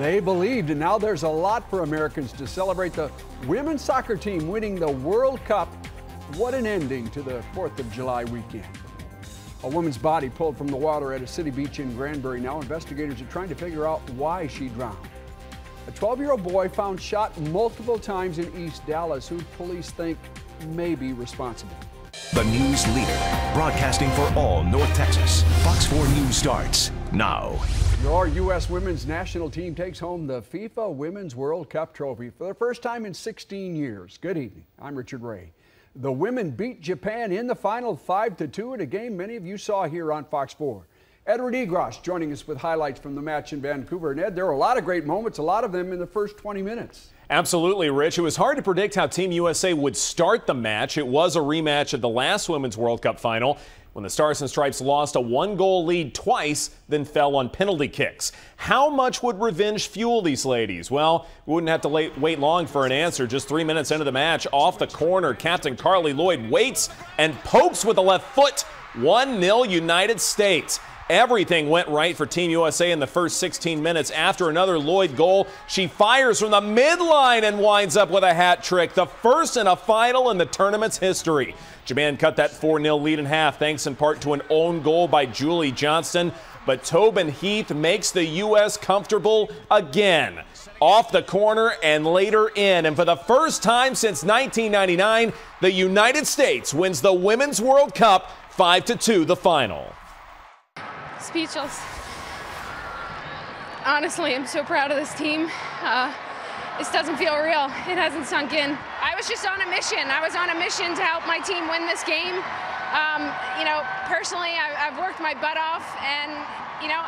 They believed, and now there's a lot for Americans to celebrate the women's soccer team winning the World Cup. What an ending to the 4th of July weekend. A woman's body pulled from the water at a city beach in Granbury. Now investigators are trying to figure out why she drowned. A 12-year-old boy found shot multiple times in East Dallas, who police think may be responsible. The news leader, broadcasting for all North Texas. Fox 4 News starts now. Your U.S. women's national team takes home the FIFA Women's World Cup trophy for the first time in 16 years. Good evening. I'm Richard Ray. The women beat Japan in the final 5-2 in a game many of you saw here on Fox 4. Edward Egros joining us with highlights from the match in Vancouver. And Ed, there were a lot of great moments, a lot of them in the first 20 minutes. Absolutely, Rich. It was hard to predict how Team USA would start the match. It was a rematch of the last Women's World Cup final when the Stars and Stripes lost a 1-goal lead twice, then fell on penalty kicks. How much would revenge fuel these ladies? Well, we wouldn't have to wait long for an answer. Just 3 minutes into the match, off the corner, Captain Carly Lloyd waits and pokes with the left foot. 1-0 United States. Everything went right for Team USA in the first 16 minutes. After another Lloyd goal, she fires from the midline and winds up with a hat trick, the first in a final in the tournament's history. Japan cut that 4-0 lead in half, thanks in part to an own goal by Julie Johnston. But Tobin Heath makes the U.S. comfortable again. Off the corner and later in. And for the first time since 1999, the United States wins the Women's World Cup 5-2, the final. Speechless. Honestly, I'm so proud of this team. This doesn't feel real. It hasn't sunk in. I was just on a mission. I was on a mission to help my team win this game. Personally, I've worked my butt off, and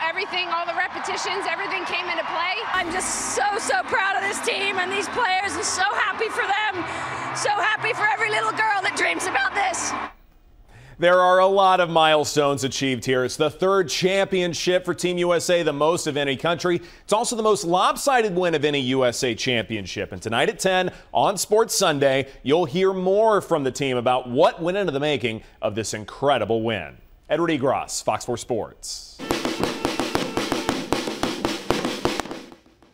everything, all the repetitions, everything came into play. I'm just so proud of this team and these players, and so happy for them. So happy for every little girl that dreams about this. There are a lot of milestones achieved here. It's the third championship for Team USA, the most of any country. It's also the most lopsided win of any USA championship. And tonight at 10 on Sports Sunday, you'll hear more from the team about what went into the making of this incredible win. Edward Egros, Fox 4 Sports.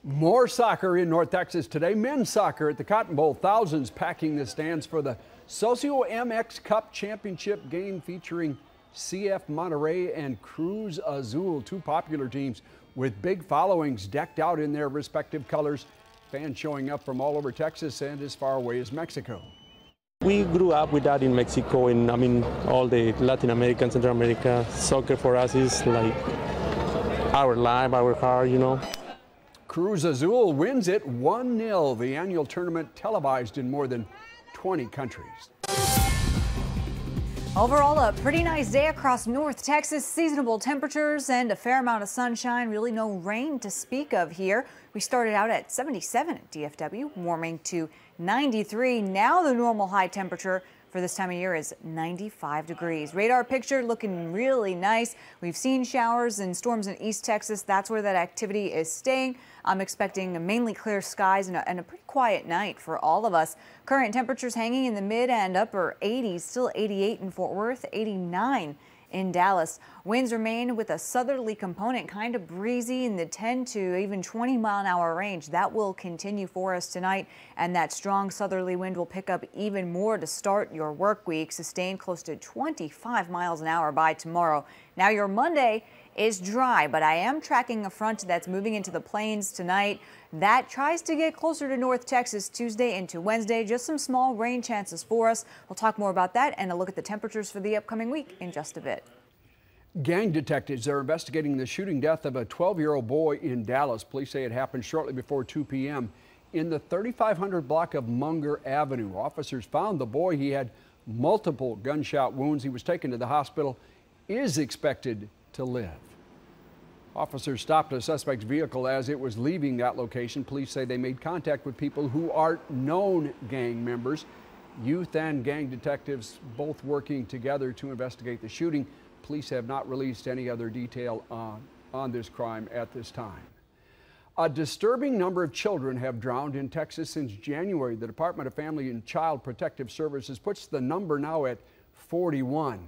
More soccer in North Texas today. Men's soccer at the Cotton Bowl. Thousands packing the stands for the Socio MX Cup Championship game featuring CF Monterrey and Cruz Azul, two popular teams with big followings decked out in their respective colors. Fans showing up from all over Texas and as far away as Mexico. We grew up with that in Mexico, and all the Latin America and Central America. Soccer for us is like our life, our heart, Cruz Azul wins it 1-0. The annual tournament televised in more than 20 countries. Overall, a pretty nice day across North Texas. Seasonable temperatures and a fair amount of sunshine. Really no rain to speak of here. We started out at 77 at DFW, warming to 93. Now the normal high temperature for this time of year is 95 degrees. Radar picture looking really nice. We've seen showers and storms in East Texas. That's where that activity is staying. I'm expecting mainly clear skies and a pretty quiet night for all of us. Current temperatures hanging in the mid and upper 80s, still 88 in Fort Worth, 89 in Dallas. Winds remain with a southerly component, kind of breezy in the 10 to even 20 mile an hour range. That will continue for us tonight, and that strong southerly wind will pick up even more to start your work week, sustained close to 25 miles an hour by tomorrow. Now your Monday is dry, but I am tracking a front that's moving into the plains tonight. That tries to get closer to North Texas Tuesday into Wednesday. Just some small rain chances for us. We'll talk more about that and a look at the temperatures for the upcoming week in just a bit. Gang detectives are investigating the shooting death of a 12-year-old boy in Dallas. Police say it happened shortly before 2 p.m. in the 3500 block of Munger Avenue. Officers found the boy. He had multiple gunshot wounds. He was taken to the hospital, is expected to live. Officers stopped a suspect's vehicle as it was leaving that location. Police say they made contact with people who are known gang members. Youth and gang detectives both working together to investigate the shooting. Police have not released any other detail on this crime at this time. A disturbing number of children have drowned in Texas since January. The Department of Family and Child Protective Services puts the number now at 41.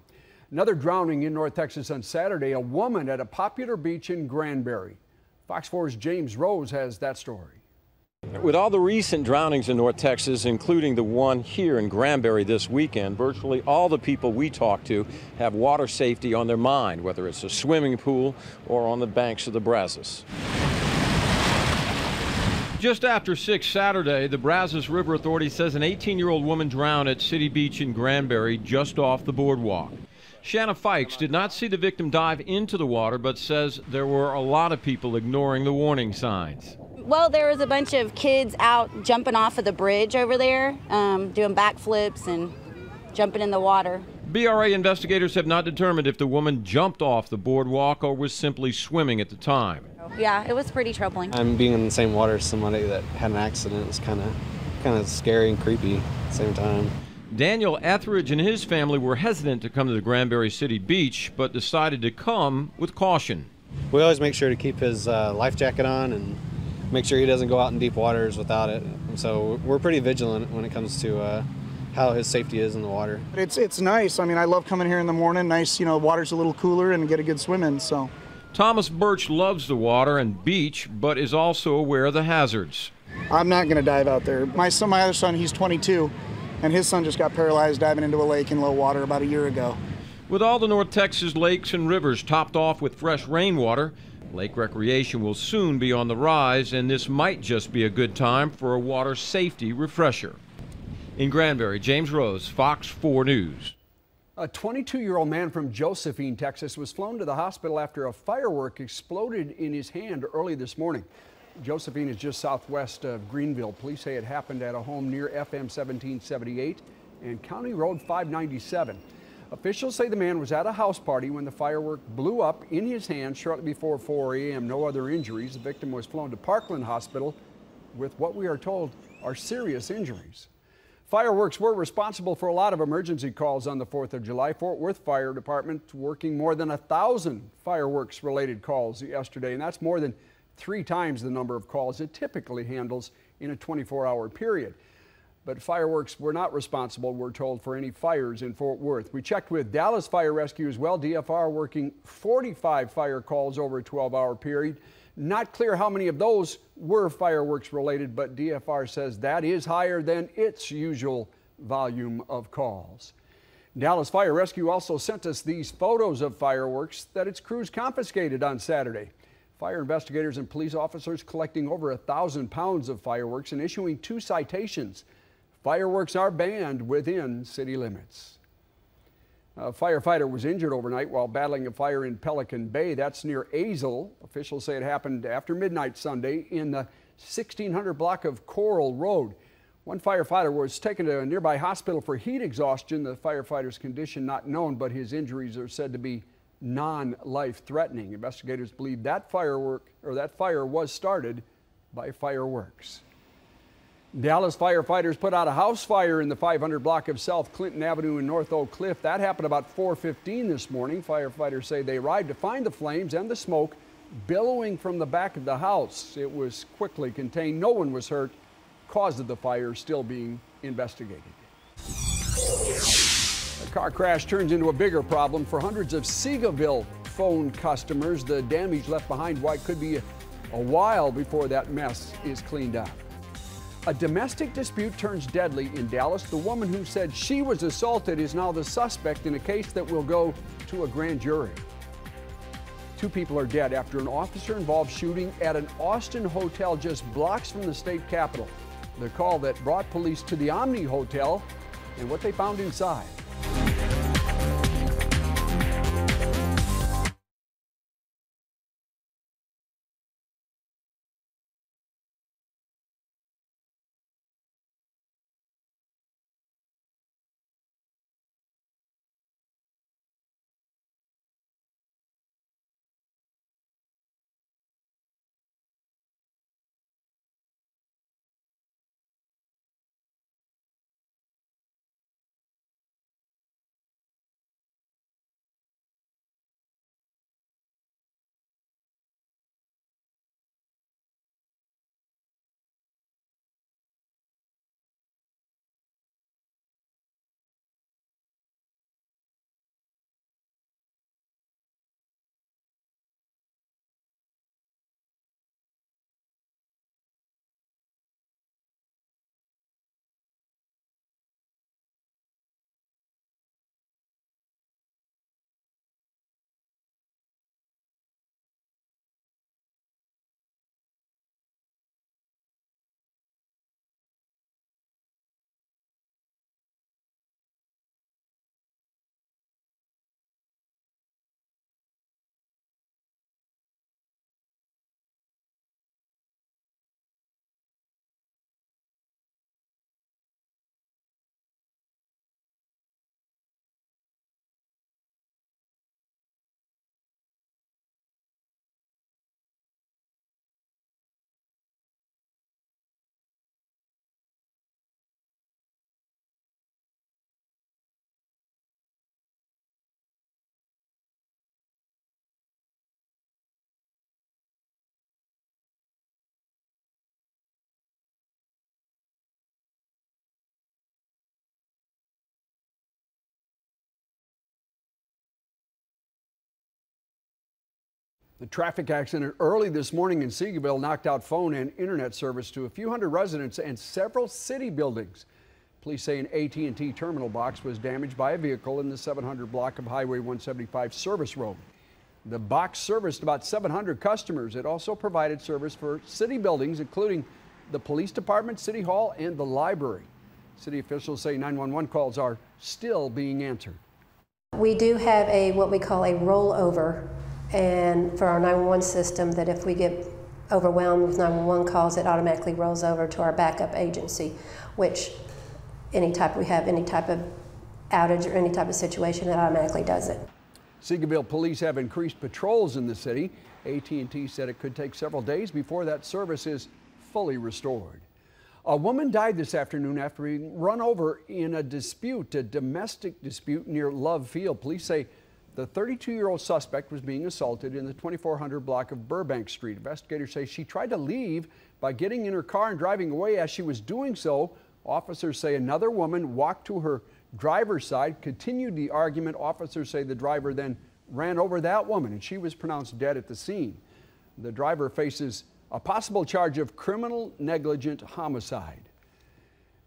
Another drowning in North Texas on Saturday, a woman at a popular beach in Granbury. Fox 4's James Rose has that story. With all the recent drownings in North Texas, including the one here in Granbury this weekend, virtually all the people we talk to have water safety on their mind, whether it's a swimming pool or on the banks of the Brazos. Just after 6 Saturday, the Brazos River Authority says an 18-year-old woman drowned at City Beach in Granbury just off the boardwalk. Shanna Fikes did not see the victim dive into the water, but says there were a lot of people ignoring the warning signs. Well, there was a bunch of kids out jumping off of the bridge over there, doing backflips and jumping in the water. BRA investigators have not determined if the woman jumped off the boardwalk or was simply swimming at the time. Yeah, it was pretty troubling. Being in the same water as somebody that had an accident is kind of scary and creepy at the same time. Daniel Etheridge and his family were hesitant to come to the Granbury City Beach, but decided to come with caution. We always make sure to keep his life jacket on and make sure he doesn't go out in deep waters without it. So we're pretty vigilant when it comes to how his safety is in the water. It's nice. I mean, I love coming here in the morning. Nice, the water's a little cooler and get a good swim in. So Thomas Birch loves the water and beach, but is also aware of the hazards. I'm not going to dive out there. My other son, he's 22, and his son just got paralyzed diving into a lake in low water about a year ago. With all the North Texas lakes and rivers topped off with fresh rainwater, lake recreation will soon be on the rise, and this might just be a good time for a water safety refresher. In Granbury, James Rose, Fox 4 News. A 22-year-old man from Josephine, Texas, was flown to the hospital after a firework exploded in his hand early this morning. Josephine is just southwest of Greenville. Police say it happened at a home near FM 1778 and County Road 597. Officials say the man was at a house party when the firework blew up in his hand shortly before 4 a.m. No other injuries. The victim was flown to Parkland Hospital with what we are told are serious injuries. Fireworks were responsible for a lot of emergency calls on the 4th of July. Fort Worth Fire Department working more than 1,000 fireworks-related calls yesterday, and that's more than 3 times the number of calls it typically handles in a 24-hour period. But fireworks were not responsible, we're told, for any fires in Fort Worth. We checked with Dallas Fire Rescue as well. DFR working 45 fire calls over a 12-hour period. Not clear how many of those were fireworks related, but DFR says that is higher than its usual volume of calls. Dallas Fire Rescue also sent us these photos of fireworks that its crews confiscated on Saturday. Fire investigators and police officers collecting over 1,000 pounds of fireworks and issuing 2 citations. Fireworks are banned within city limits. A firefighter was injured overnight while battling a fire in Pelican Bay. That's near Azle. Officials say it happened after midnight Sunday in the 1600 block of Coral Road. One firefighter was taken to a nearby hospital for heat exhaustion. The firefighter's condition not known, but his injuries are said to be non-life-threatening. Investigators believe that fire was started by fireworks. Dallas firefighters put out a house fire in the 500 block of South Clinton Avenue in North Oak Cliff. That happened about 4:15 this morning. Firefighters say they arrived to find the flames and the smoke billowing from the back of the house. It was quickly contained. No one was hurt. Cause of the fire still being investigated. A car crash turns into a bigger problem for hundreds of Seagoville phone customers. The damage left behind could be a while before that mess is cleaned up. A domestic dispute turns deadly in Dallas. The woman who said she was assaulted is now the suspect in a case that will go to a grand jury. 2 people are dead after an officer-involved shooting at an Austin hotel just blocks from the state capitol. The call that brought police to the Omni Hotel and what they found inside. The traffic accident early this morning in Seagoville knocked out phone and internet service to a few hundred residents and several city buildings. Police say an AT&T terminal box was damaged by a vehicle in the 700 block of Highway 175 Service Road. The box serviced about 700 customers. It also provided service for city buildings, including the police department, City Hall, and the library. City officials say 911 calls are still being answered. We do have what we call a rollover, and for our 911 system, that if we get overwhelmed with 911 calls, it automatically rolls over to our backup agency, which anytime we have any type of outage or any type of situation, it automatically does it. Seagoville police have increased patrols in the city. AT&T said it could take several days before that service is fully restored. A woman died this afternoon after being run over in a domestic dispute near Love Field. Police say the 32-year-old suspect was being assaulted in the 2400 block of Burbank Street. Investigators say she tried to leave by getting in her car and driving away. As she was doing so, officers say another woman walked to her driver's side, continued the argument. Officers say the driver then ran over that woman and she was pronounced dead at the scene. The driver faces a possible charge of criminal negligent homicide.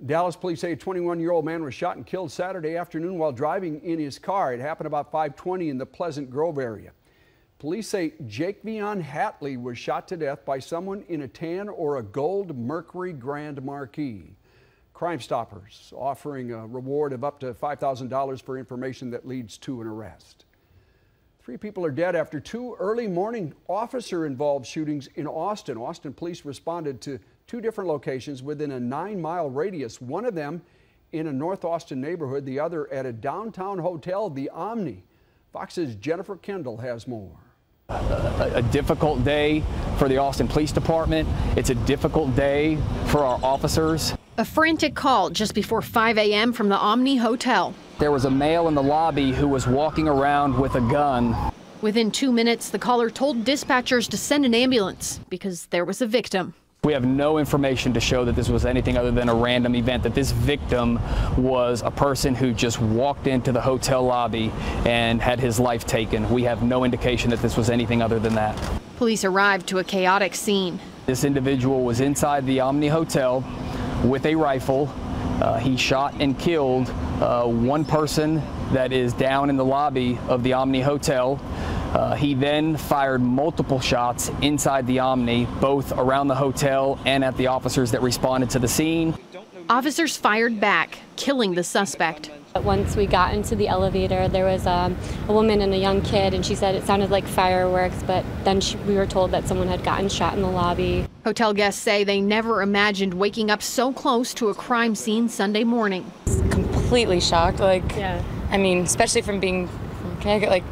Dallas police say a 21-year-old man was shot and killed Saturday afternoon while driving in his car. It happened about 5:20 in the Pleasant Grove area. Police say Jake Vion Hatley was shot to death by someone in a tan or a gold Mercury Grand Marquis. Crime Stoppers offering a reward of up to $5,000 for information that leads to an arrest. 3 people are dead after 2 early morning officer-involved shootings in Austin. Austin police responded to 2 different locations within a 9-mile radius, one of them in a North Austin neighborhood, the other at a downtown hotel, the Omni. Fox's Jennifer Kendall has more. A difficult day for the Austin Police Department. It's a difficult day for our officers. A frantic call just before 5 a.m. from the Omni Hotel. There was a male in the lobby who was walking around with a gun. Within 2 minutes, the caller told dispatchers to send an ambulance because there was a victim. We have no information to show that this was anything other than a random event, that this victim was a person who just walked into the hotel lobby and had his life taken. We have no indication that this was anything other than that. Police arrived to a chaotic scene. This individual was inside the Omni Hotel with a rifle. He shot and killed one person that is down in the lobby of the Omni Hotel. He then fired multiple shots inside the Omni, both around the hotel and at the officers that responded to the scene. Officers fired back, killing the suspect. Once we got into the elevator, there was a woman and a young kid, and she said it sounded like fireworks, but then we were told that someone had gotten shot in the lobby. Hotel guests say they never imagined waking up so close to a crime scene Sunday morning. Completely shocked, I mean, especially from being from Connecticut,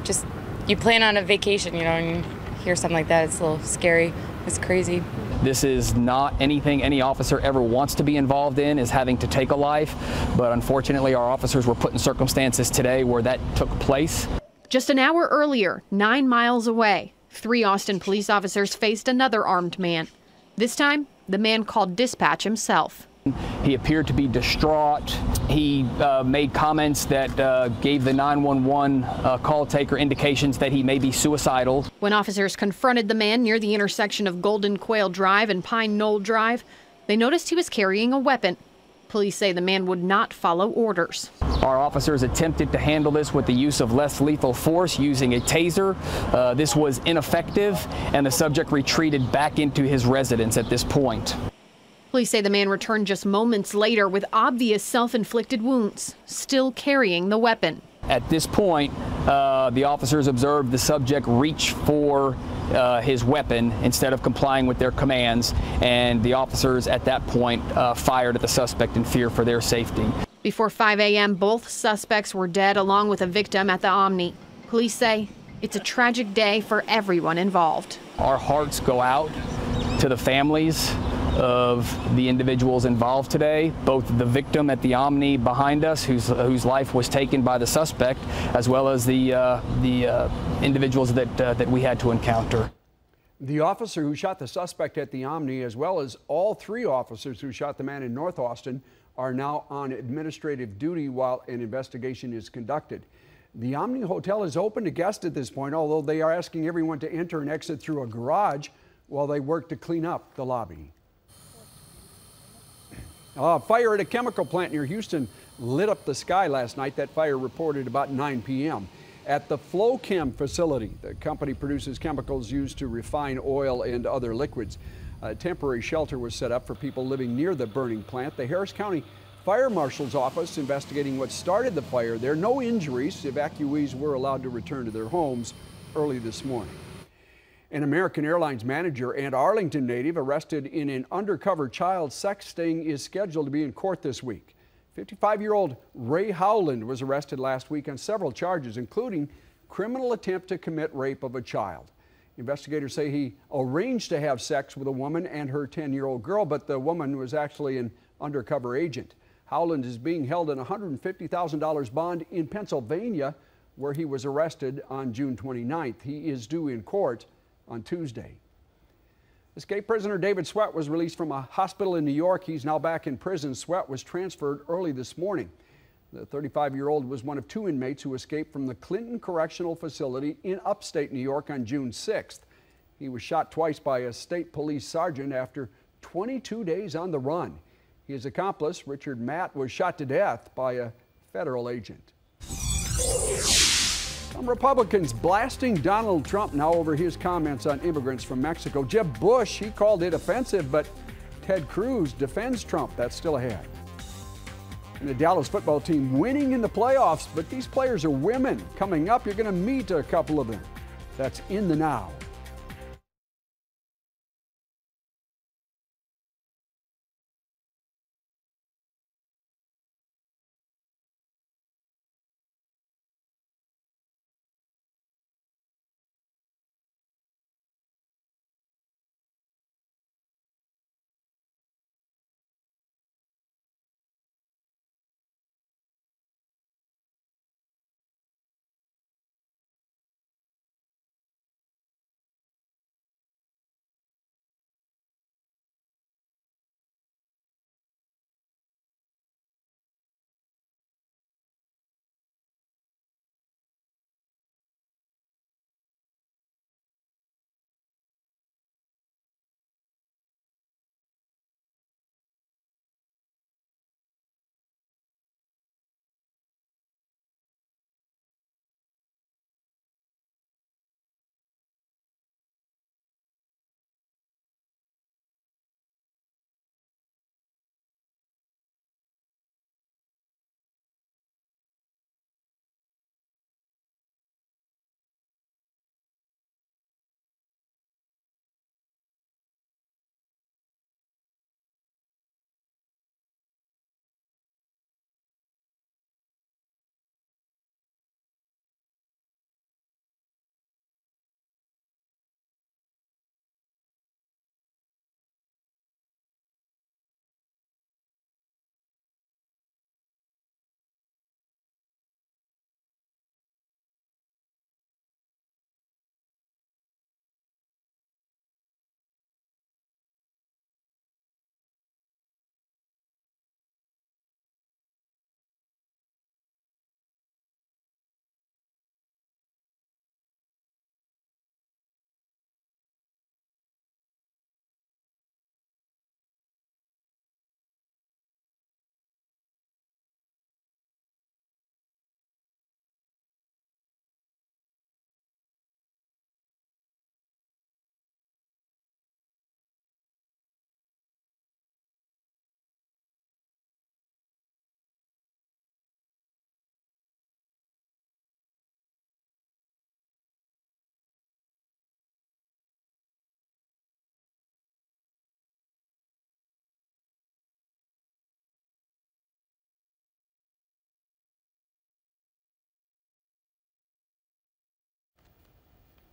just you plan on a vacation, and hear something like that, it's a little scary. It's crazy. This is not anything any officer ever wants to be involved in, is having to take a life. But unfortunately, our officers were put in circumstances today where that took place. Just an hour earlier, 9 miles away, 3 Austin police officers faced another armed man. This time, the man called dispatch himself. He appeared to be distraught. He made comments that gave the 911 call taker indications that he may be suicidal. When officers confronted the man near the intersection of Golden Quail Drive and Pine Knoll Drive, they noticed he was carrying a weapon. Police say the man would not follow orders. Our officers attempted to handle this with the use of less lethal force using a taser. This was ineffective, and the subject retreated back into his residence at this point. Police say the man returned just moments later with obvious self-inflicted wounds, still carrying the weapon. At this point, the officers observed the subject reach for his weapon instead of complying with their commands, and the officers at that point fired at the suspect in fear for their safety. Before 5 a.m., both suspects were dead along with a victim at the Omni. Police say it's a tragic day for everyone involved. Our hearts go out to the families of the individuals involved today, both the victim at the Omni behind us, whose life was taken by the suspect, as well as the individuals that we had to encounter. The officer who shot the suspect at the Omni, as well as all 3 officers who shot the man in North Austin, are now on administrative duty while an investigation is conducted. The Omni Hotel is open to guests at this point, although they are asking everyone to enter and exit through a garage while they work to clean up the lobby. Fire at a chemical plant near Houston lit up the sky last night. That fire reported about 9 p.m. at the Flowchem facility. The company produces chemicals used to refine oil and other liquids. A temporary shelter was set up for people living near the burning plant. The Harris County Fire Marshal's office investigating what started the fire. There are no injuries. Evacuees were allowed to return to their homes early this morning. An American Airlines manager and Arlington native arrested in an undercover child sex sting is scheduled to be in court this week. 55-year-old Ray Howland was arrested last week on several charges, including criminal attempt to commit rape of a child. Investigators say he arranged to have sex with a woman and her 10-year-old girl, but the woman was actually an undercover agent. Howland is being held in a $150,000 bond in Pennsylvania, where he was arrested on June 29th. He is due in court on Tuesday. Escape prisoner David Sweat was released from a hospital in New York. He's now back in prison. Sweat was transferred early this morning. The 35-year-old was one of 2 inmates who escaped from the Clinton Correctional Facility in upstate New York on June 6th. He was shot twice by a state police sergeant after 22 days on the run. His accomplice, Richard Matt, was shot to death by a federal agent. Some Republicans blasting Donald Trump now over his comments on immigrants from Mexico. Jeb Bush, he called it offensive, but Ted Cruz defends Trump. That's still ahead. And the Dallas football team winning in the playoffs, but these players are women. Coming up, you're going to meet a couple of them. That's in the Now.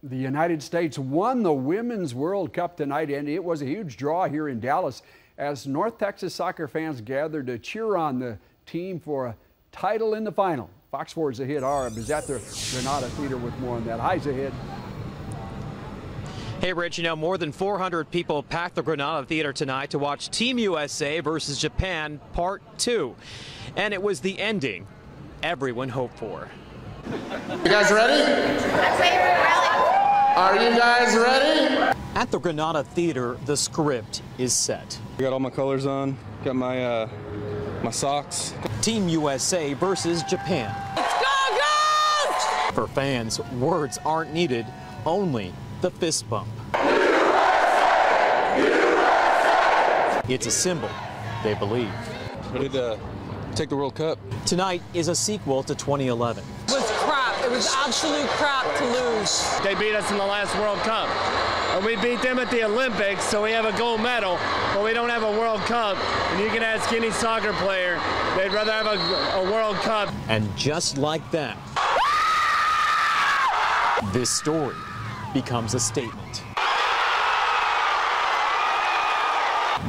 The United States won the Women's World Cup tonight, and it was a huge draw here in Dallas as North Texas soccer fans gathered to cheer on the team for a title in the final. Fox 4's Zahid Arab is at the Granada Theater with more on that. Hi, Zahid. Hey, Rich, more than 400 people packed the Granada Theater tonight to watch Team USA versus Japan Part 2. And it was the ending everyone hoped for. You guys ready? Are you guys ready? At the Granada Theater, the script is set. I got all my colors on, got my my socks. Team USA versus Japan. Let's go, Coach! For fans, words aren't needed, only the fist bump. It's a symbol, they believe. Ready to take the World Cup. Tonight is a sequel to 2011. It was crap. It was absolute crap to lose. They beat us in the last World Cup. And we beat them at the Olympics, so we have a gold medal, but we don't have a World Cup. And you can ask any soccer player, they'd rather have a World Cup. And just like that, this story becomes a statement.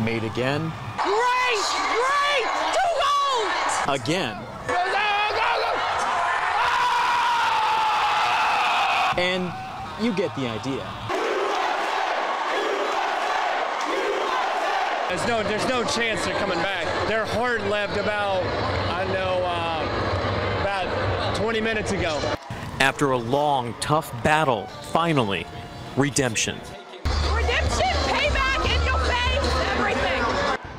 Made again. Great! Great! 2 goals! Again. And you get the idea. There's no chance they're coming back. Their heart left about 20 minutes ago. After a long, tough battle, finally, redemption. Redemption, payback, in your face, everything.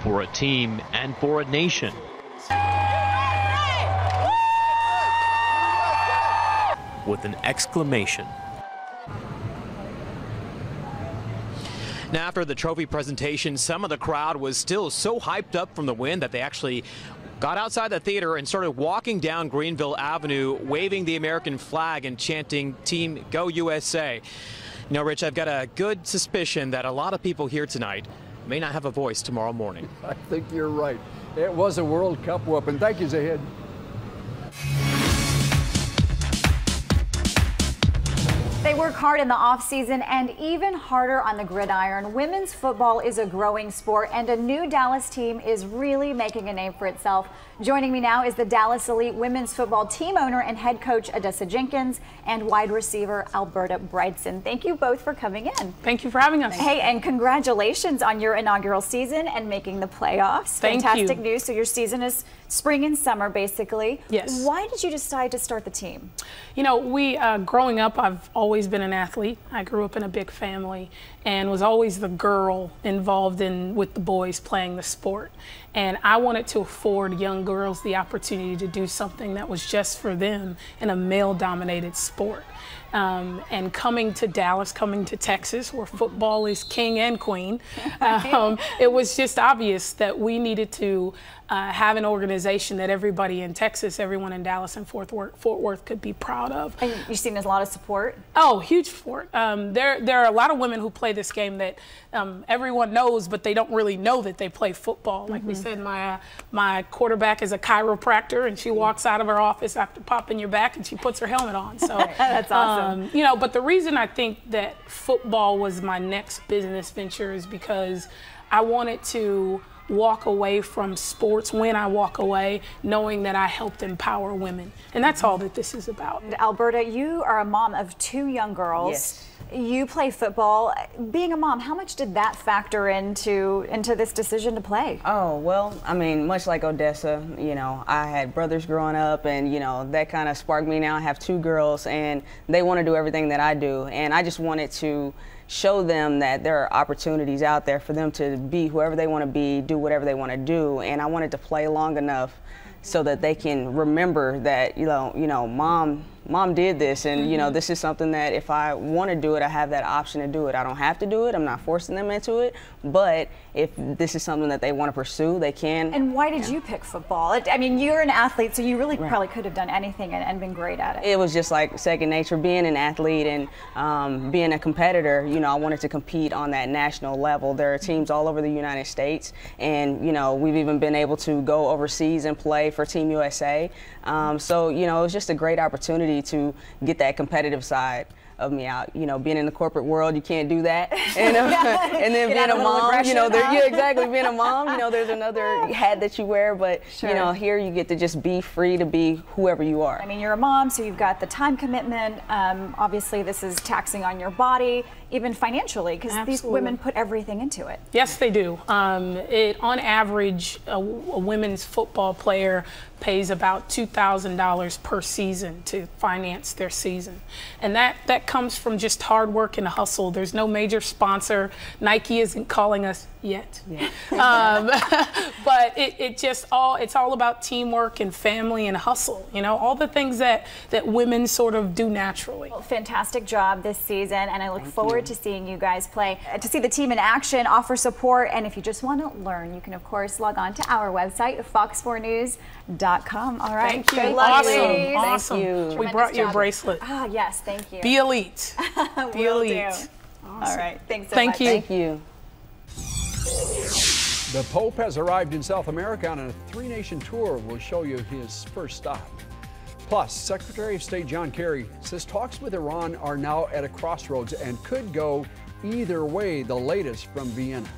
For a team and for a nation. With an exclamation. Now, after the trophy presentation, some of the crowd was still so hyped up from the win that they actually got outside the theater and started walking down Greenville Avenue, waving the American flag and chanting Team Go USA. You know, Rich, I've got a good suspicion that a lot of people here tonight may not have a voice tomorrow morning. I think you're right. It was a World Cup whooping. Thank you, Zahid. They work hard in the offseason and even harder on the gridiron. Women's football is a growing sport, and a new Dallas team is really making a name for itself. Joining me now is the Dallas Elite women's football team owner and head coach Odessa Jenkins and wide receiver Alberta Bridson. Thank you both for coming in. Thank you for having us. Hey, and congratulations on your inaugural season and making the playoffs. Thank Fantastic you. news. So your season is spring and summer, basically. Yes. Why did you decide to start the team? You know, growing up, I've always been an athlete. I grew up in a big family and was always the girl involved with the boys playing the sport. And I wanted to afford young girls the opportunity to do something that was just for them in a male-dominated sport. And coming to Dallas, coming to Texas, where football is king and queen, it was just obvious that we needed to have an organization that everybody in Texas, everyone in Dallas and Fort Worth could be proud of. And you've seen there's a lot of support? Oh, huge support. There are a lot of women who play this game that everyone knows, but they don't really know that they play football. Like we said, my quarterback is a chiropractor, and she walks out of her office after popping your back, and she puts her helmet on. So that's awesome. You know, but the reason I think that football was my next business venture is because I wanted to walk away from sports when I walk away, knowing that I helped empower women. And that's all that this is about. Alberta, you are a mom of 2 young girls. Yes. You play football. Being a mom, how much did that factor into this decision to play? Oh, well, I mean, much like Odessa, you know, I had brothers growing up, and, you know, that kind of sparked me. Now I have 2 girls, and they want to do everything that I do. And I just wanted to show them that there are opportunities out there for them to be whoever they want to be, do whatever they want to do. And I wanted to play long enough so that they can remember that, you know, mom did this, and you know, this is something that if I want to do it, I have that option to do it. I don't have to do it. I'm not forcing them into it, but if this is something that they want to pursue, they can. And why did you pick football? I mean, you're an athlete, so you really probably could have done anything and been great at it. It was just like second nature. Being an athlete and being a competitor, you know, I wanted to compete on that national level. There are teams all over the United States, and you know, we've even been able to go overseas and play for Team USA. So you know, it was just a great opportunity to get that competitive side of me out. You know, being in the corporate world, you can't do that. And, and then being a mom, you know, yeah, exactly. Being a mom, you know, there's another hat that you wear, but you know, here you get to just be free to be whoever you are. I mean, you're a mom, so you've got the time commitment. Obviously, this is taxing on your body. even financially, because these women put everything into it. Yes, they do. On average, a women's football player pays about $2,000 per season to finance their season. And that comes from just hard work and hustle. There's no major sponsor. Nike isn't calling us yet. But it's all about teamwork and family and hustle, you know, all the things that women sort of do naturally. Well, fantastic job this season, and I look forward to seeing you guys play, to see the team in action, offer support, and if you just want to learn, you can of course log on to our website, fox4news.com. All right. Thank you. Good luck, Awesome. ladies. Awesome. Thank you. We Tremendous brought you a job. bracelet. Ah, yes, thank you. Be elite. Be elite. Awesome. All right. Thanks so Thank much. you. Thank you. The Pope has arrived in South America on a three-nation tour. We'll show you his first stop. Plus, Secretary of State John Kerry says talks with Iran are now at a crossroads and could go either way, the latest from Vienna.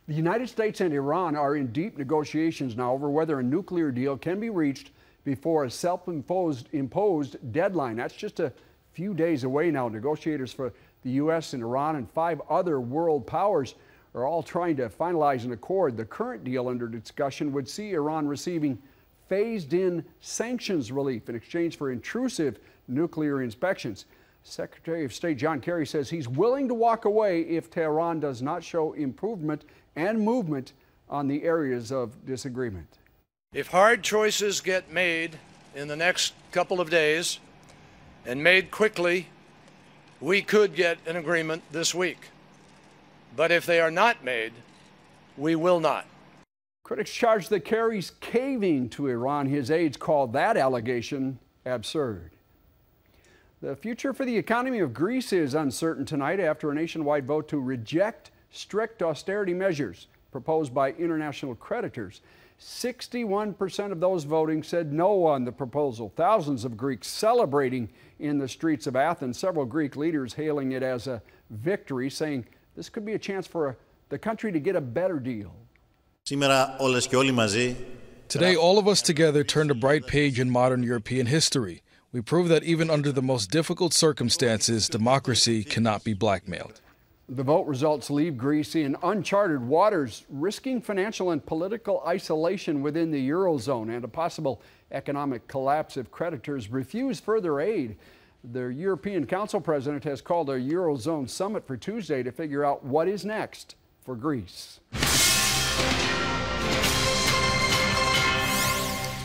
The United States and Iran are in deep negotiations now over whether a nuclear deal can be reached before a self-imposed deadline. That's just a few days away now. Negotiators for the U.S. and Iran and 5 other world powers are all trying to finalize an accord. The current deal under discussion would see Iran receiving phased-in sanctions relief in exchange for intrusive nuclear inspections. Secretary of State John Kerry says he's willing to walk away if Tehran does not show improvement and movement on the areas of disagreement. If hard choices get made in the next couple of days and made quickly, we could get an agreement this week. But if they are not made, we will not. Critics charge that Kerry's caving to Iran. His aides called that allegation absurd. The future for the economy of Greece is uncertain tonight after a nationwide vote to reject strict austerity measures proposed by international creditors. 61% of those voting said no on the proposal. Thousands of Greeks celebrating in the streets of Athens. Several Greek leaders hailing it as a victory, saying this could be a chance for the country to get a better deal. Today, all of us together turned a bright page in modern European history. We proved that even under the most difficult circumstances, democracy cannot be blackmailed. The vote results leave Greece in uncharted waters, risking financial and political isolation within the Eurozone and a possible economic collapse if creditors refuse further aid. The European Council president has called a Eurozone summit for Tuesday to figure out what is next for Greece. It's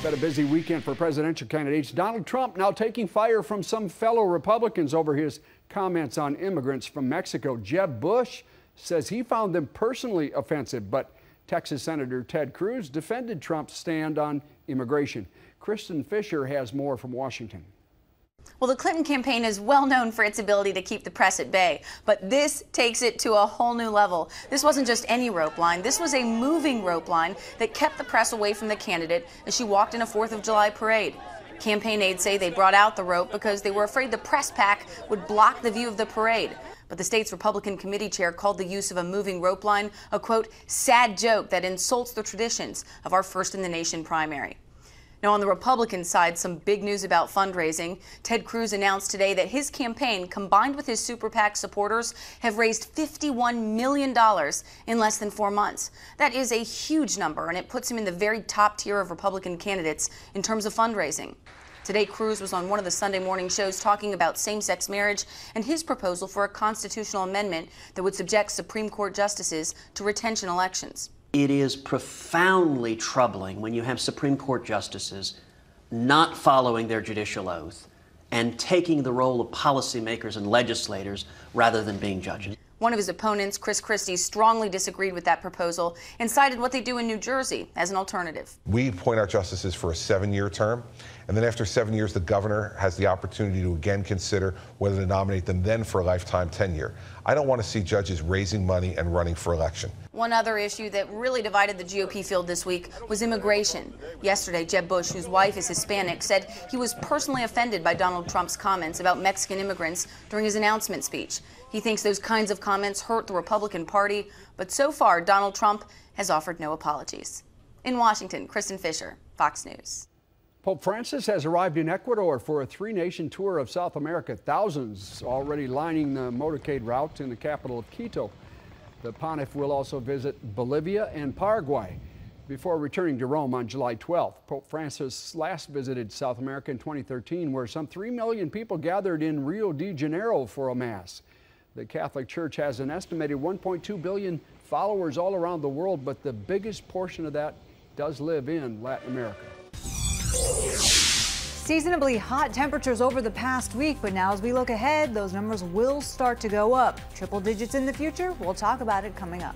been a busy weekend for presidential candidates. Donald Trump now taking fire from some fellow Republicans over his comments on immigrants from Mexico. Jeb Bush says he found them personally offensive, but Texas Senator Ted Cruz defended Trump's stand on immigration. Kristen Fisher has more from Washington. Well, the Clinton campaign is well known for its ability to keep the press at bay, but this takes it to a whole new level. This wasn't just any rope line. This was a moving rope line that kept the press away from the candidate as she walked in a 4th of July parade. Campaign aides say they brought out the rope because they were afraid the press pack would block the view of the parade. But the state's Republican committee chair called the use of a moving rope line a, quote, sad joke that insults the traditions of our first-in-the-nation primary. Now, on the Republican side, some big news about fundraising. Ted Cruz announced today that his campaign, combined with his super PAC supporters, have raised $51 million in less than 4 months. That is a huge number, and it puts him in the very top tier of Republican candidates in terms of fundraising. Today, Cruz was on one of the Sunday morning shows talking about same-sex marriage and his proposal for a constitutional amendment that would subject Supreme Court justices to retention elections. It is profoundly troubling when you have Supreme Court justices not following their judicial oath and taking the role of policymakers and legislators rather than being judges. One of his opponents, Chris Christie, strongly disagreed with that proposal and cited what they do in New Jersey as an alternative. We appoint our justices for a 7-year term, and then after 7 years, the governor has the opportunity to again consider whether to nominate them then for a lifetime tenure. I don't want to see judges raising money and running for election. One other issue that really divided the GOP field this week was immigration. Yesterday, Jeb Bush, whose wife is Hispanic, said he was personally offended by Donald Trump's comments about Mexican immigrants during his announcement speech. He thinks those kinds of comments hurt the Republican Party, but so far, Donald Trump has offered no apologies. In Washington, Kristen Fisher, Fox News. Pope Francis has arrived in Ecuador for a 3-nation tour of South America. Thousands already lining the motorcade route in the capital of Quito. The pontiff will also visit Bolivia and Paraguay before returning to Rome on July 12th. Pope Francis last visited South America in 2013, where some 3 million people gathered in Rio de Janeiro for a mass. The Catholic Church has an estimated 1.2 billion followers all around the world, but the biggest portion of that does live in Latin America. Seasonably hot temperatures over the past week, but now as we look ahead, those numbers will start to go up. Triple digits in the future. We'll talk about it coming up.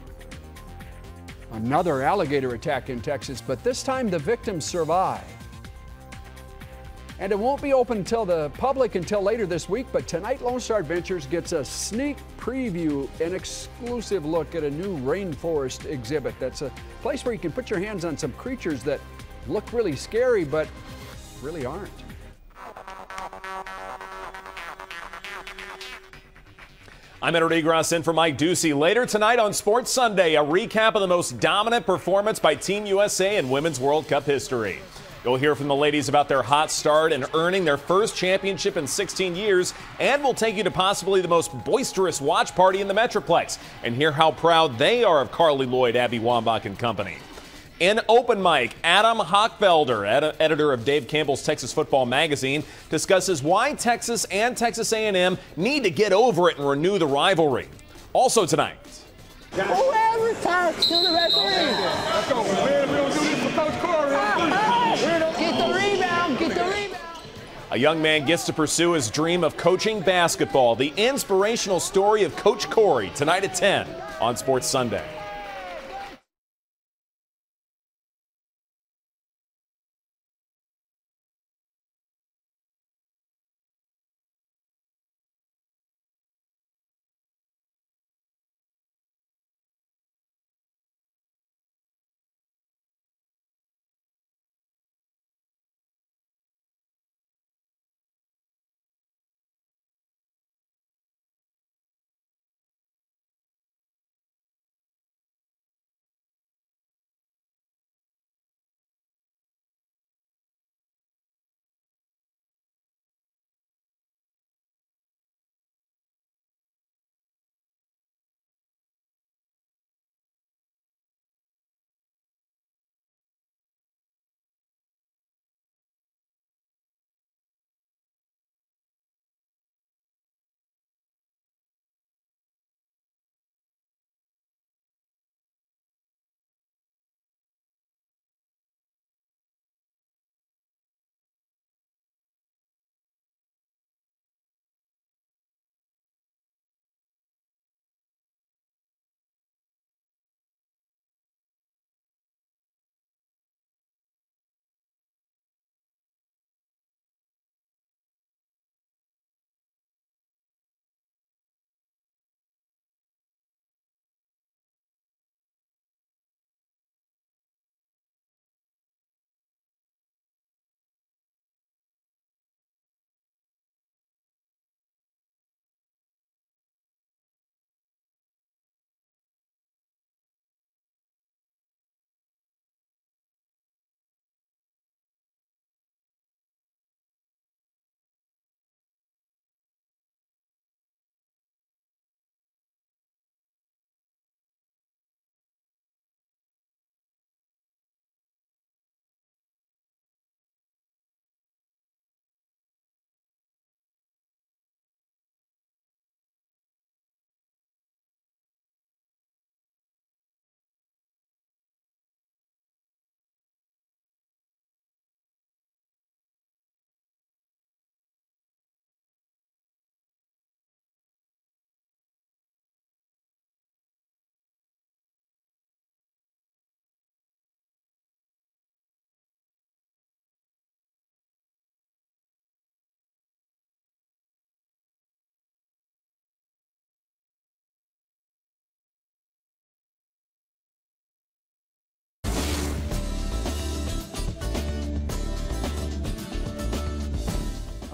Another alligator attack in Texas, but this time the victims survived. And it won't be open to the public until later this week, but tonight Lone Star Adventures gets a sneak preview, an exclusive look at a new rainforest exhibit. That's a place where you can put your hands on some creatures that look really scary, but really aren't. I'm Edward Egros in for Mike Ducey. Later tonight on Sports Sunday, a recap of the most dominant performance by Team USA in Women's World Cup history. You'll hear from the ladies about their hot start and earning their first championship in 16 years, and we'll take you to possibly the most boisterous watch party in the Metroplex and hear how proud they are of Carly Lloyd, Abby Wambach and company. In Open Mic, Adam Hochfelder, editor of Dave Campbell's Texas Football Magazine, discusses why Texas and Texas A&M need to get over it and renew the rivalry. Also tonight. Whoever talks to the referee. Let's go. We don't do this for Coach Corey. Get the rebound. Get the rebound. A young man gets to pursue his dream of coaching basketball. The inspirational story of Coach Corey tonight at 10 on Sports Sunday.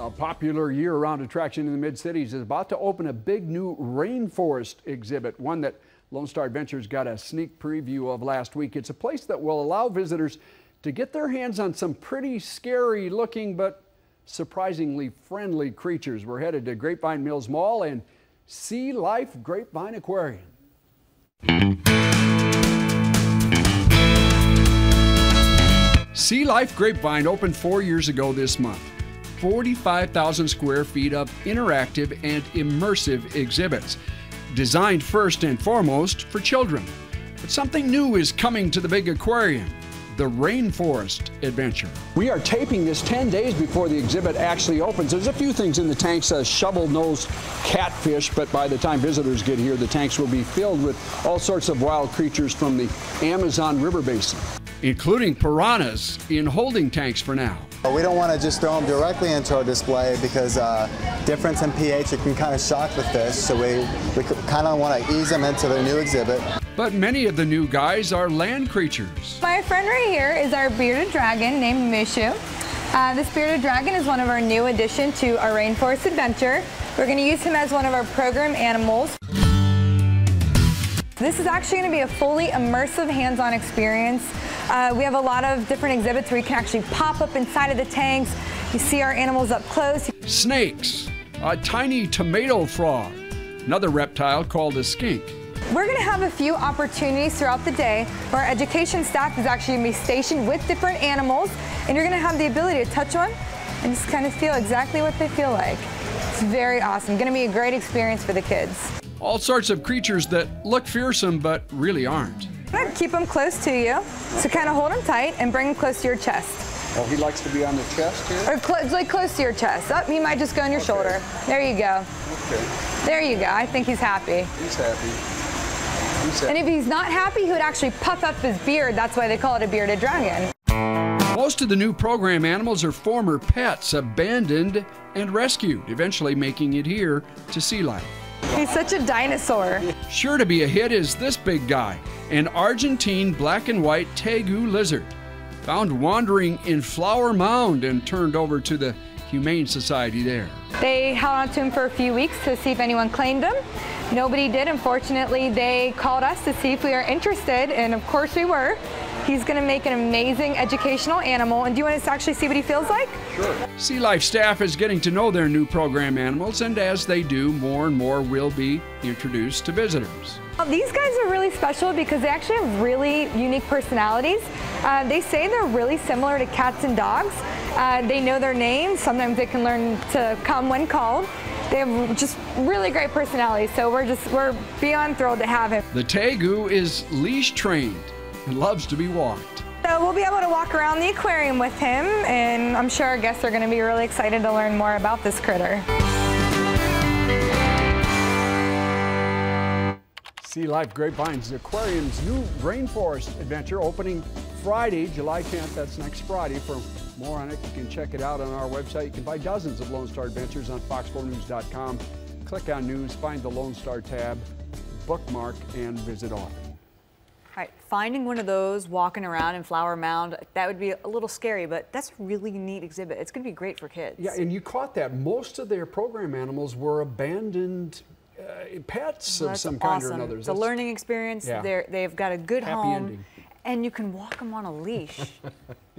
A popular year-round attraction in the Mid-Cities is about to open a big new rainforest exhibit, one that Lone Star Adventures got a sneak preview of last week. It's a place that will allow visitors to get their hands on some pretty scary looking but surprisingly friendly creatures. We're headed to Grapevine Mills Mall and Sea Life Grapevine Aquarium. Sea Life Grapevine opened 4 years ago this month. 45,000 square feet of interactive and immersive exhibits, designed first and foremost for children. But something new is coming to the big aquarium, the Rainforest Adventure. We are taping this 10 days before the exhibit actually opens. There's a few things in the tanks, shovel-nosed catfish, but by the time visitors get here, the tanks will be filled with all sorts of wild creatures from the Amazon River Basin, including piranhas in holding tanks for now. We don't want to just throw them directly into our display because difference in pH, it can kind of shock the fish, so we kind of want to ease them into the new exhibit. But many of the new guys are land creatures. My friend right here is our bearded dragon named Mishu. This bearded dragon is one of our new addition to our Rainforest Adventure. We're going to use him as one of our program animals. This is actually going to be a fully immersive hands-on experience. We have a lot of different exhibits where you can actually pop up inside of the tanks. You see our animals up close. Snakes, a tiny tomato frog, another reptile called a skink. We're going to have a few opportunities throughout the day where our education staff is actually going to be stationed with different animals, and you're going to have the ability to touch one and just kind of feel exactly what they feel like. It's very awesome. Going to be a great experience for the kids. All sorts of creatures that look fearsome but really aren't. I'm going to keep them close to you, so kind of hold them tight and bring them close to your chest. Oh, he likes to be on the chest here? Or like close to your chest. Oh, he might just go on your shoulder. There you go. Okay. There you go. I think he's happy. He's happy. And if he's not happy, he would actually puff up his beard. That's why they call it a bearded dragon. Most of the new program animals are former pets, abandoned and rescued, eventually making it here to Sea Life. He's such a dinosaur. Sure to be a hit is this big guy, an Argentine black and white tegu lizard, found wandering in Flower Mound and turned over to the Humane Society there. They held on to him for a few weeks to see if anyone claimed him. Nobody did. Unfortunately, they called us to see if we are interested, and of course we were. He's going to make an amazing educational animal. And do you want us to actually see what he feels like? Sure. Sea Life staff is getting to know their new program animals, and as they do, more and more will be introduced to visitors. These guys are really special because they actually have really unique personalities. They say they're really similar to cats and dogs. They know their names. Sometimes they can learn to come when called. They have just really great personalities, so we're beyond thrilled to have him. The tegu is leash trained and loves to be walked. So we'll be able to walk around the aquarium with him, and I'm sure our guests are going to be really excited to learn more about this critter. Sea Life Grapevine's Aquarium's new Rainforest Adventure opening Friday, July 10th. That's next Friday. For more on it, you can check it out on our website. You can buy dozens of Lone Star Adventures on fox4news.com. Click on News, find the Lone Star tab, bookmark, and visit often. All right, finding one of those walking around in Flower Mound, that would be a little scary, but that's a really neat exhibit. It's going to be great for kids. Yeah, and you caught that. Most of their program animals were abandoned pets of some kind or another. It's a learning experience. Yeah. They've got a good Happy home, ending. and you can walk them on a leash.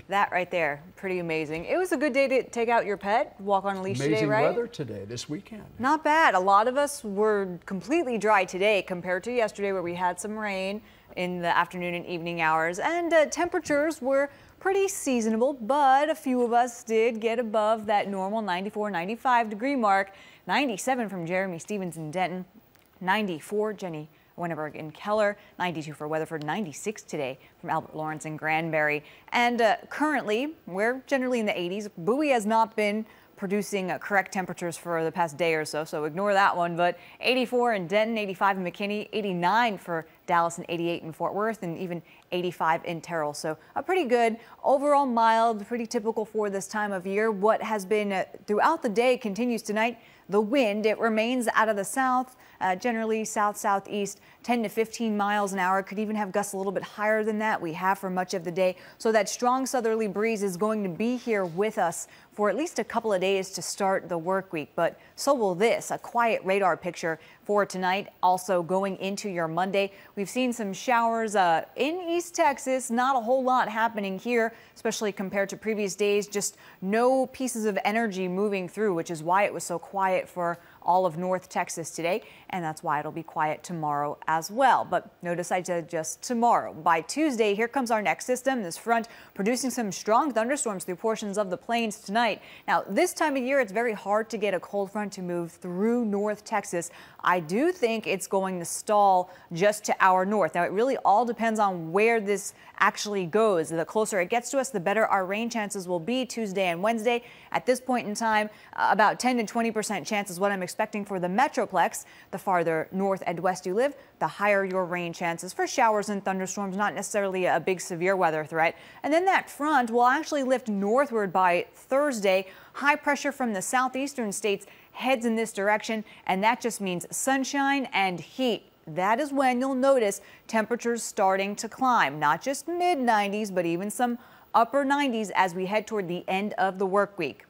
That right there, pretty amazing. It was a good day to take out your pet, walk on a leash today, right? Amazing weather today, this weekend. Not bad. A lot of us were completely dry today compared to yesterday where we had some rain in the afternoon and evening hours, and temperatures were pretty seasonable, but a few of us did get above that normal 94, 95 degree mark. 97 from Jeremy Stevens in Denton, 94 Jenny Winterberg in Keller, 92 for Weatherford, 96 today from Albert Lawrence and Granbury. And currently, we're generally in the 80s. Bowie has not been producing correct temperatures for the past day or so, so ignore that one. But 84 in Denton, 85 in McKinney, 89 for Dallas and 88 in Fort Worth, and even 85 in Terrell. So a pretty good overall mild, pretty typical for this time of year. What has been throughout the day continues tonight. The wind, it remains out of the south, generally south-southeast, 10 to 15 miles an hour. Could even have gusts a little bit higher than that. We have for much of the day. So that strong southerly breeze is going to be here with us for at least a couple of days to start the work week. But so will this, a quiet radar picture for tonight. Also going into your Monday, we've seen some showers in East Texas. Not a whole lot happening here, especially compared to previous days. Just no pieces of energy moving through, which is why it was so quiet for all of North Texas today, and that's why it'll be quiet tomorrow as well. But notice I said just tomorrow. By Tuesday, here comes our next system, this front producing some strong thunderstorms through portions of the plains tonight. Now, this time of year, it's very hard to get a cold front to move through North Texas. I do think it's going to stall just to our north. Now, it really all depends on where this actually goes. The closer it gets to us, the better our rain chances will be Tuesday and Wednesday. At this point in time, about 10 to 20% chance is what I'm expecting for the Metroplex. The farther north and west you live, the higher your rain chances for showers and thunderstorms, not necessarily a big severe weather threat. And then that front will actually lift northward by Thursday. High pressure from the southeastern states heads in this direction, and that just means sunshine and heat. That is when you'll notice temperatures starting to climb, not just mid-90s, but even some upper 90s as we head toward the end of the work week.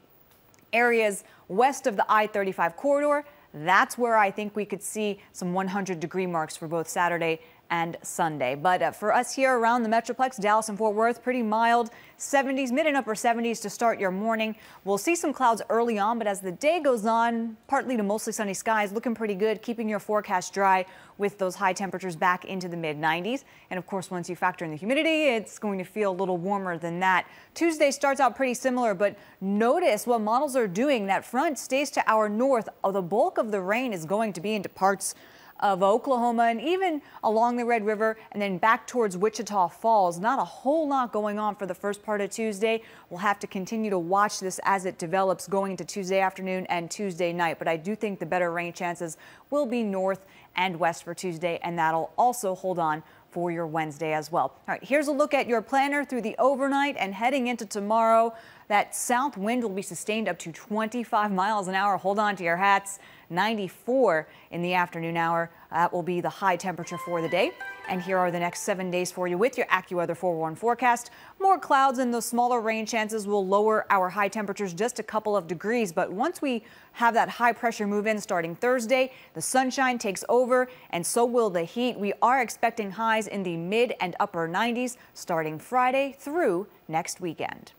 Areas west of the I-35 corridor, that's where I think we could see some 100-degree marks for both Saturday and Sunday. But for us here around the Metroplex, Dallas and Fort Worth, pretty mild 70s, mid and upper 70s to start your morning. We'll see some clouds early on, but as the day goes on, partly to mostly sunny skies, looking pretty good, keeping your forecast dry with those high temperatures back into the mid-90s. And of course, once you factor in the humidity, it's going to feel a little warmer than that. Tuesday starts out pretty similar, but notice what models are doing. That front stays to our north. The bulk of the rain is going to be into parts of Oklahoma and even along the Red River and then back towards Wichita Falls. Not a whole lot going on for the first part of Tuesday. We'll have to continue to watch this as it develops going into Tuesday afternoon and Tuesday night. But I do think the better rain chances will be north and west for Tuesday, and that'll also hold on for your Wednesday as well. All right, here's a look at your planner through the overnight and heading into tomorrow. That south wind will be sustained up to 25 miles an hour. Hold on to your hats. 94 in the afternoon hour. That will be the high temperature for the day. And here are the next 7 days for you with your AccuWeather 411 forecast. More clouds and those smaller rain chances will lower our high temperatures just a couple of degrees. But once we have that high pressure move in starting Thursday, the sunshine takes over and so will the heat. We are expecting highs in the mid and upper 90s starting Friday through next weekend.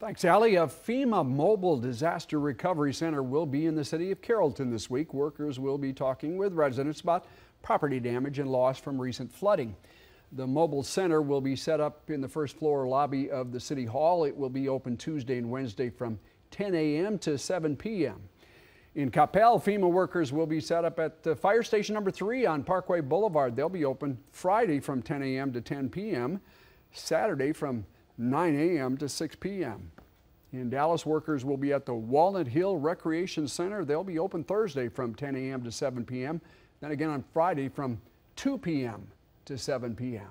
Thanks, Allie. A FEMA Mobile Disaster Recovery Center will be in the city of Carrollton this week. Workers will be talking with residents about property damage and loss from recent flooding. The mobile center will be set up in the first floor lobby of the City Hall. It will be open Tuesday and Wednesday from 10 a.m. to 7 p.m. In Coppell, FEMA workers will be set up at Fire Station number 3 on Parkway Boulevard. They'll be open Friday from 10 a.m. to 10 p.m., Saturday from 9 a.m. to 6 p.m. In Dallas, workers will be at the Walnut Hill Recreation Center. They'll be open Thursday from 10 a.m. to 7 p.m. Then again on Friday from 2 p.m. to 7 p.m.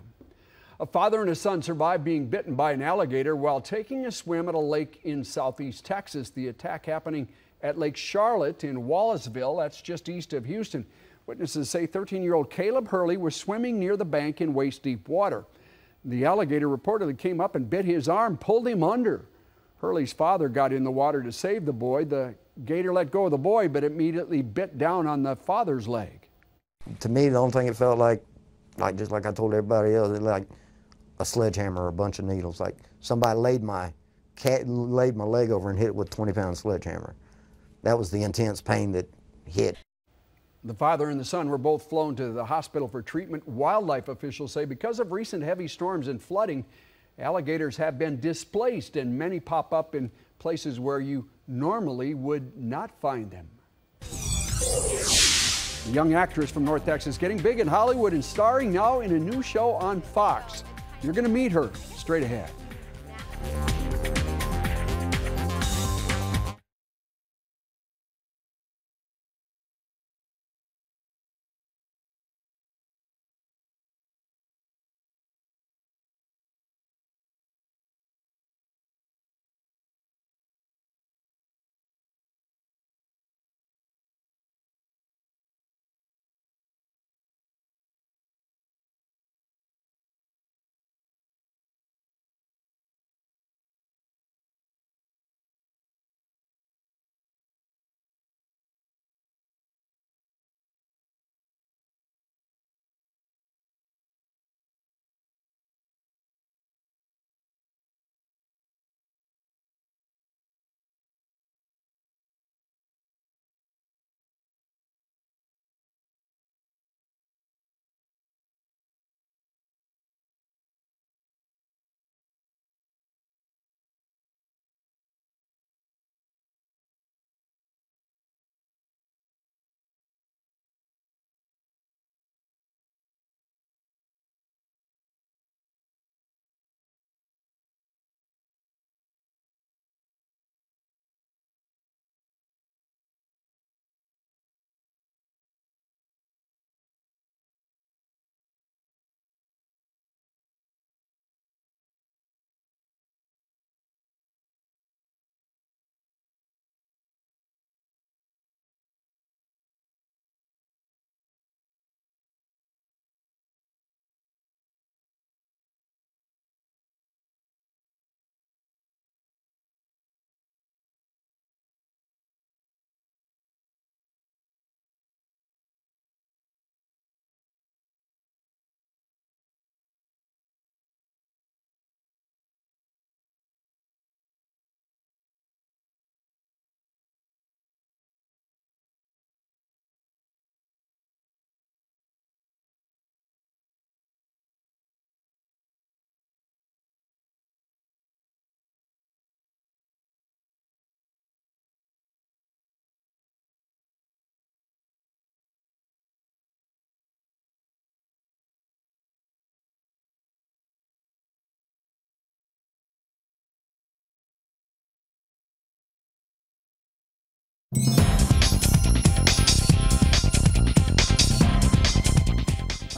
A father and a son survived being bitten by an alligator while taking a swim at a lake in southeast Texas. The attack happening at Lake Charlotte in Wallaceville. That's just east of Houston. Witnesses say 13-year-old Caleb Hurley was swimming near the bank in waist-deep water. The alligator reportedly came up and bit his arm, pulled him under. Hurley's father got in the water to save the boy. The gator let go of the boy, but immediately bit down on the father's leg. To me, the only thing it felt like just like I told everybody else, like a sledgehammer or a bunch of needles. Like somebody laid my leg over and hit it with a 20-pound sledgehammer. That was the intense pain that hit. The father and the son were both flown to the hospital for treatment. Wildlife officials say because of recent heavy storms and flooding, alligators have been displaced and many pop up in places where you normally would not find them. A young actress from North Texas getting big in Hollywood and starring now in a new show on Fox. You're going to meet her straight ahead.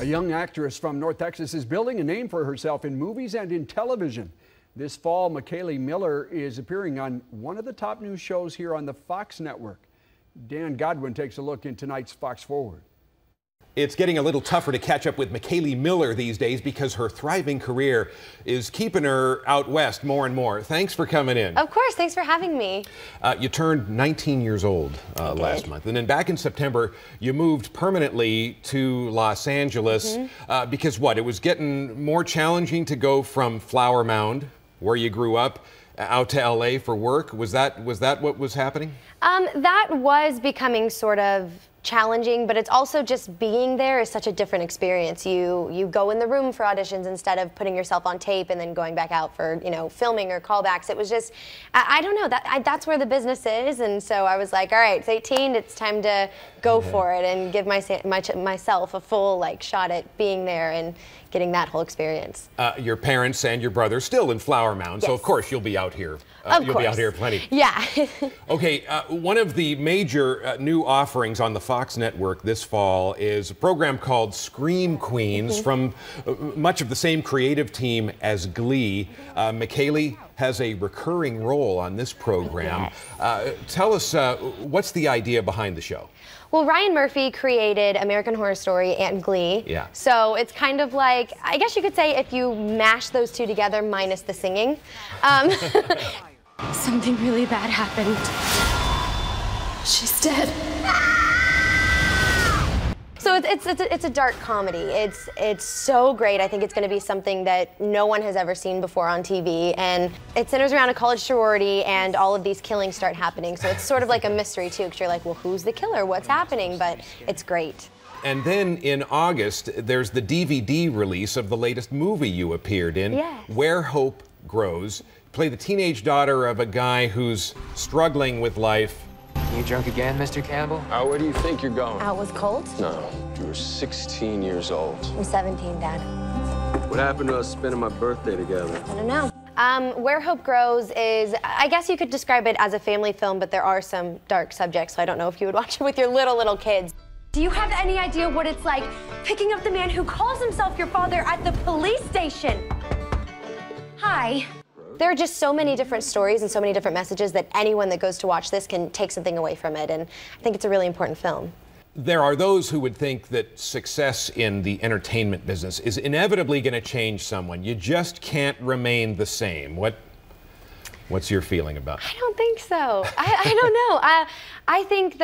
A young actress from North Texas is building a name for herself in movies and in television. This fall, McKaylee Miller is appearing on one of the top news shows here on the Fox network. Dan Godwin takes a look in tonight's Fox Forward. It's getting a little tougher to catch up with McKaylee Miller these days because her thriving career is keeping her out west more and more. Thanks for coming in. Of course, thanks for having me. You turned 19 years old last month, and then back in September, you moved permanently to Los Angeles because what? It was getting more challenging to go from Flower Mound, where you grew up, out to LA for work. Was that what was happening? That was becoming sort of challenging, but it's also just being there is such a different experience. You go in the room for auditions instead of putting yourself on tape and then going back out for, you know, filming or callbacks. It was just, I don't know, that's where the business is, and so I was like, all right, it's 18, it's time to go for it and give myself a full shot at being there and getting that whole experience. Your parents and your brother still in Flower Mound, so of course you'll be out here. You'll be out here plenty. Yeah. Okay, one of the major new offerings on the Fox network this fall is a program called Scream Queens from much of the same creative team as Glee. McKaylee has a recurring role on this program. Tell us, what's the idea behind the show? Well, Ryan Murphy created American Horror Story and Glee. Yeah. So it's kind of like, I guess you could say if you mash those two together minus the singing. Something really bad happened. She's dead. So it's a dark comedy. It's so great. I think it's going to be something that no one has ever seen before on TV, and it centers around a college sorority, and all of these killings start happening. So it's sort of like a mystery too, because you're like, well, who's the killer? What's happening? But it's great. And then in August, there's the DVD release of the latest movie you appeared in, Where Hope Grows. Play the teenage daughter of a guy who's struggling with life. You drunk again, Mr. Campbell? Where do you think you're going? Out with Colt? No, you were 16 years old. I'm 17, Dad. What happened to us spending my birthday together? I don't know. Where Hope Grows is, I guess you could describe it as a family film, but there are some dark subjects, so I don't know if you would watch it with your little kids. Do you have any idea what it's like picking up the man who calls himself your father at the police station? Hi. There are just so many different stories and so many different messages that anyone that goes to watch this can take something away from it, and I think it's a really important film. There are those who would think that success in the entertainment business is inevitably going to change someone. You just can't remain the same. What's your feeling about it? I don't think so. I don't know. I think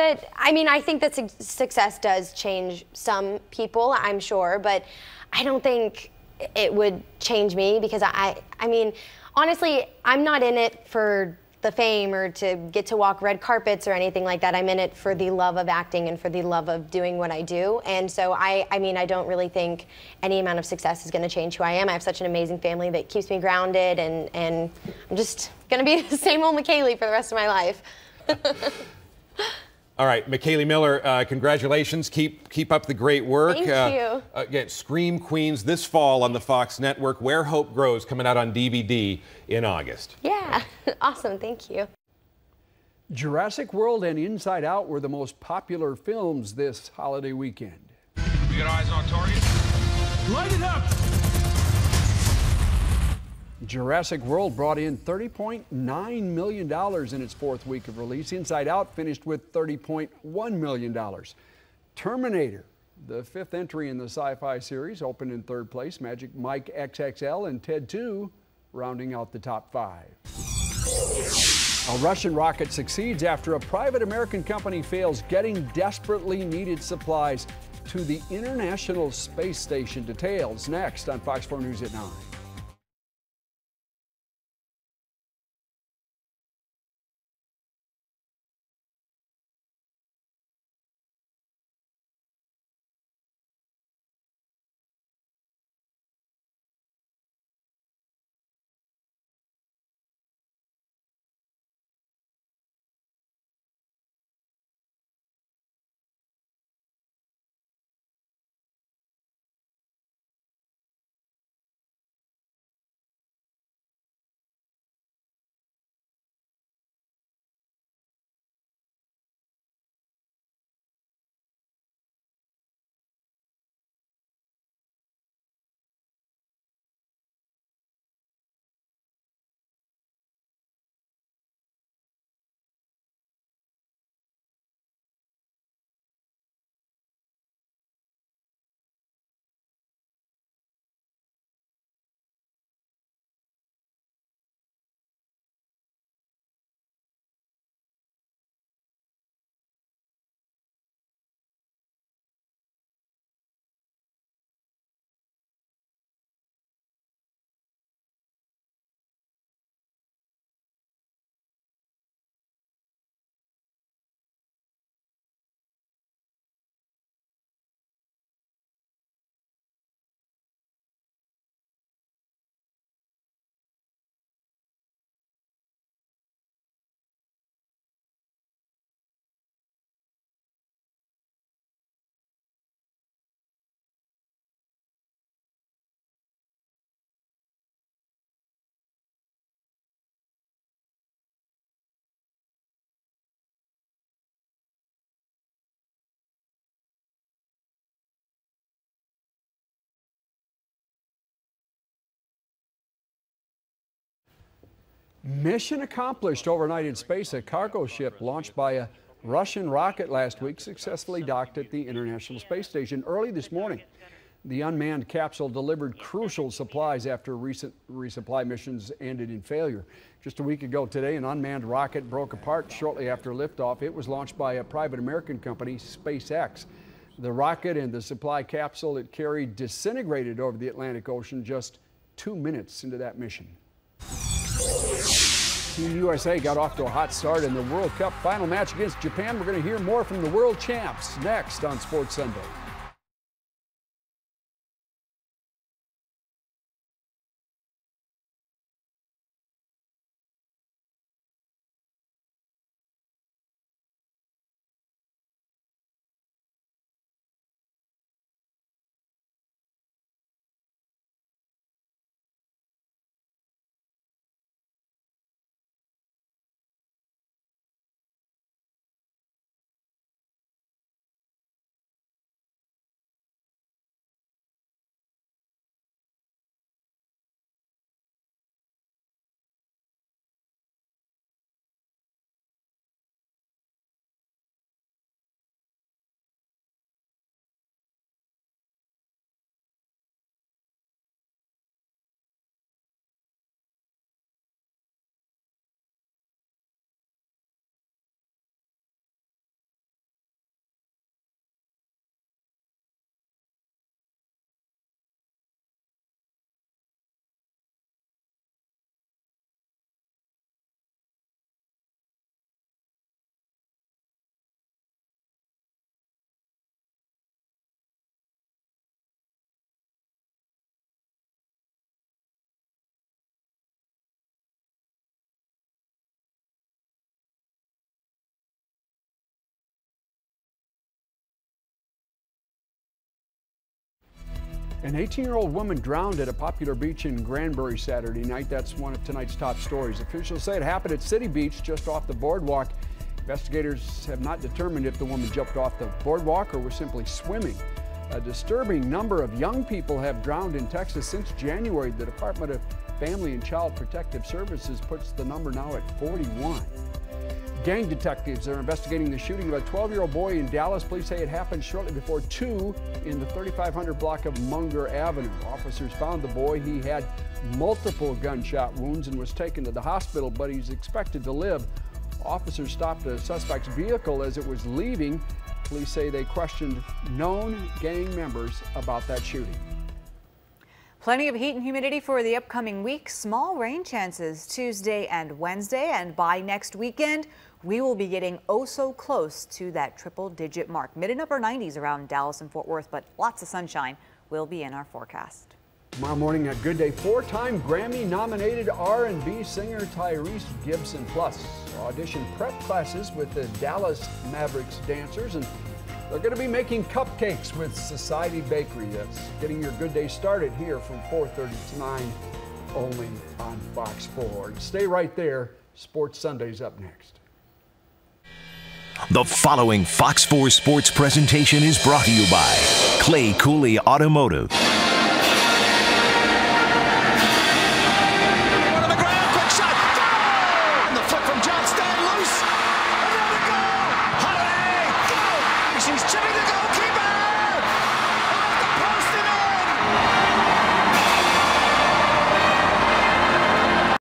that success does change some people, I'm sure, but I don't think it would change me, because I mean, honestly, I'm not in it for the fame or to get to walk red carpets or anything like that. I'm in it for the love of acting and for the love of doing what I do. And so I mean, I don't really think any amount of success is going to change who I am. I have such an amazing family that keeps me grounded, and I'm just going to be the same old McKaylee for the rest of my life. All right, McKaylee Miller, congratulations. Keep up the great work. Thank you. Again, Scream Queens this fall on the Fox network. Where Hope Grows, coming out on DVD in August. Yeah, awesome. Thank you. Jurassic World and Inside Out were the most popular films this holiday weekend. We got eyes on target. Light it up! Jurassic World brought in $30.9 million in its fourth week of release. Inside Out finished with $30.1 million. Terminator, the fifth entry in the sci-fi series, opened in third place. Magic Mike XXL and Ted 2 rounding out the top 5. A Russian rocket succeeds after a private American company fails getting desperately needed supplies to the International Space Station. Details next on Fox 4 News at 9. Mission accomplished overnight in space. A cargo ship launched by a Russian rocket last week successfully docked at the International Space Station early this morning. The unmanned capsule delivered crucial supplies after recent resupply missions ended in failure. Just a week ago today, an unmanned rocket broke apart shortly after liftoff. It was launched by a private American company, SpaceX. The rocket and the supply capsule it carried disintegrated over the Atlantic Ocean just 2 minutes into that mission. Team USA got off to a hot start in the World Cup final match against Japan. We're going to hear more from the world champs next on Sports Sunday. An 18-year-old woman drowned at a popular beach in Granbury Saturday night. That's one of tonight's top stories. Officials say it happened at City Beach just off the boardwalk. Investigators have not determined if the woman jumped off the boardwalk or was simply swimming. A disturbing number of young people have drowned in Texas since January. The Department of Family and Child Protective Services puts the number now at 41. Gang detectives are investigating the shooting of a 12-year-old boy in Dallas. Police say it happened shortly before 2 in the 3500 block of Munger Avenue. Officers found the boy. He had multiple gunshot wounds and was taken to the hospital, but he's expected to live. Officers stopped the suspect's vehicle as it was leaving. Police say they questioned known gang members about that shooting. Plenty of heat and humidity for the upcoming week. Small rain chances Tuesday and Wednesday, and by next weekend, we will be getting oh so close to that triple-digit mark. Mid and upper 90s around Dallas and Fort Worth, but lots of sunshine will be in our forecast. Tomorrow morning at Good Day, 4-time Grammy-nominated R&B singer Tyrese Gibson, plus audition prep classes with the Dallas Mavericks dancers, and they're going to be making cupcakes with Society Bakery. That's getting your Good Day started here from 4:30 to 9, only on Fox 4. Stay right there. Sports Sunday's up next. The following Fox 4 Sports presentation is brought to you by Clay Cooley Automotive.